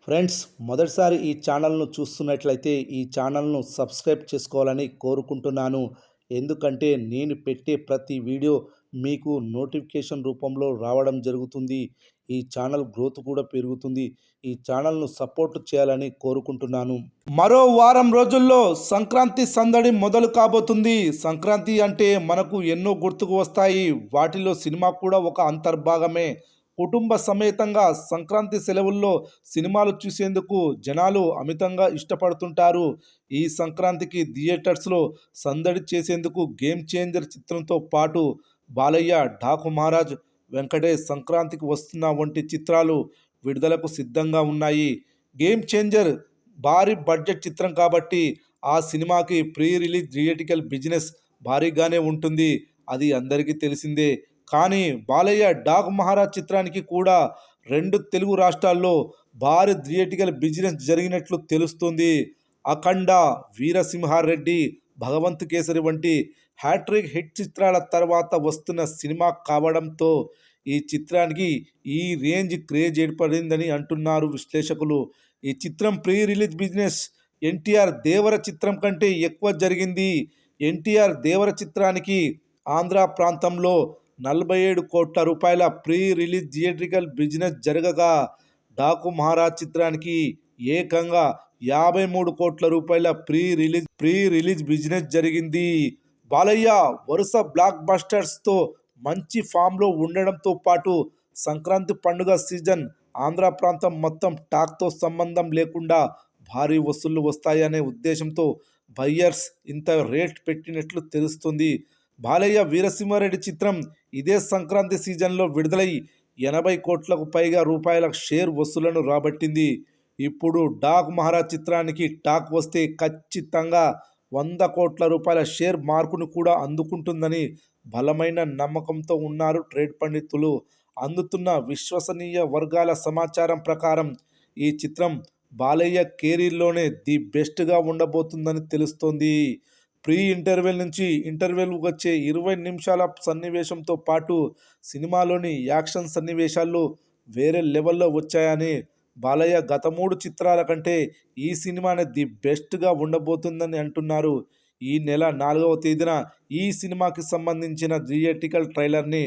Friends, మొదటిసారి ఈ ఛానల్ను చూస్తున్నట్లయితే ఈ ఛానల్ను సబ్స్క్రైబ్ చేసుకోవాలని కోరుకుంటున్నాను. ఎందుకంటే నేను పెట్టే ప్రతి వీడియో మీకు నోటిఫికేషన్ రూపంలో రావడం జరుగుతుంది. ఈ ఛానల్ గ్రోత్ కూడా పెరుగుతుంది. ఈ ఛానల్ను సపోర్ట్ చేయాలని కోరుకుంటున్నాను. మరో వారం రోజుల్లో సంక్రాంతి సందడి మొదలు కాబోతుంది. సంక్రాంతి అంటే మనకు ఎన్నో గుర్తుకు వస్తాయి. వాటిలో సినిమా కూడా ఒక అంతర్భాగమే. కుటుంబ సమేతంగా సంక్రాంతి సెలవుల్లో సినిమాలు చూసేందుకు జనాలు అమితంగా ఇష్టపడుతుంటారు. ఈ సంక్రాంతికి థియేటర్స్లో సందడి చేసేందుకు గేమ్ చేంజర్ చిత్రంతో పాటు బాలయ్య, డాకు మహారాజ్, వెంకటేష్ సంక్రాంతికి వస్తున్న వంటి చిత్రాలు విడుదలకు సిద్ధంగా ఉన్నాయి. గేమ్ చేంజర్ భారీ బడ్జెట్ చిత్రం కాబట్టి ఆ సినిమాకి ప్రీ రిలీజ్ థియేటికల్ బిజినెస్ భారీగానే ఉంటుంది. అది అందరికీ తెలిసిందే. కానీ బాలయ్య, డాక్ మహారాజ్ చిత్రానికి కూడా 2 తెలుగు రాష్ట్రాల్లో భారీ థియేటికల్ బిజినెస్ జరిగినట్లు తెలుస్తుంది. అఖండ, వీరసింహారెడ్డి, భగవంత్ కేసరి వంటి హ్యాట్రిక్ హిట్ చిత్రాల తర్వాత వస్తున్న సినిమా కావడంతో ఈ చిత్రానికి ఈ రేంజ్ క్రేజ్ ఏర్పడిందని అంటున్నారు విశ్లేషకులు. ఈ చిత్రం ప్రీ రిలీజ్ బిజినెస్ ఎన్టీఆర్ దేవర చిత్రం కంటే ఎక్కువ జరిగింది. ఎన్టీఆర్ దేవర చిత్రానికి ఆంధ్ర ప్రాంతంలో 47 కోట్ల రూపాయల ప్రీ రిలీజ్ థియేట్రికల్ బిజినెస్ జరగగా, డాకు మహారాజ్ చిత్రానికి ఏకంగా 53 కోట్ల రూపాయల ప్రీ రిలీజ్ బిజినెస్ జరిగింది. బాలయ్య వరుస బ్లాక్ బస్టర్స్తో మంచి ఫామ్లో ఉండడంతో పాటు సంక్రాంతి పండుగ సీజన్ ఆంధ్ర ప్రాంతం మొత్తం టాక్తో సంబంధం లేకుండా భారీ వసూళ్లు వస్తాయనే ఉద్దేశంతో బయ్యర్స్ ఇంత రేట్ పెట్టినట్లు తెలుస్తుంది. బాలయ్య వీరసింహారెడ్డి చిత్రం ఇదే సంక్రాంతి సీజన్లో విడుదలై 80 కోట్లకు పైగా రూపాయల షేర్ వసూళ్లను రాబట్టింది. ఇప్పుడు డాక్ మహారాజ్ చిత్రానికి టాక్ వస్తే ఖచ్చితంగా 100 కోట్ల రూపాయల షేర్ మార్కును కూడా అందుకుంటుందని బలమైన నమ్మకంతో ఉన్నారు ట్రేడ్ పండితులు. అందుతున్న విశ్వసనీయ వర్గాల సమాచారం ప్రకారం ఈ చిత్రం బాలయ్య కెరీర్లోనే ది బెస్ట్గా ఉండబోతుందని తెలుస్తోంది. ప్రీ ఇంటర్వెల్ నుంచి ఇంటర్వెల్ వచ్చే 20 నిమిషాల సన్నివేశంతో పాటు సినిమాలోని యాక్షన్ సన్నివేశాలు వేరే లెవెల్లో వచ్చాయని, బాలయ్య గత 3 చిత్రాల కంటే ఈ సినిమానే ది బెస్ట్గా ఉండబోతుందని అంటున్నారు. ఈ నెల 4వ తేదీన ఈ సినిమాకి సంబంధించిన థియేట్రికల్ ట్రైలర్ని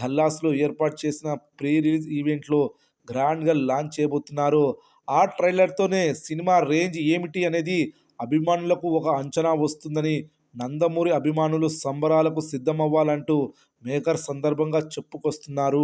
డల్లాస్లో ఏర్పాటు చేసిన ప్రీ రిలీజ్ ఈవెంట్లో గ్రాండ్గా లాంచ్ చేయబోతున్నారు. ఆ ట్రైలర్తోనే సినిమా రేంజ్ ఏమిటి అనేది అభిమానులకు ఒక అంచనా వస్తుందని నందమూరి అభిమానులు సంబరాలకు సిద్ధమవ్వాలంటూ మేకర్ సందర్భంగా చెప్పుకొస్తున్నారు.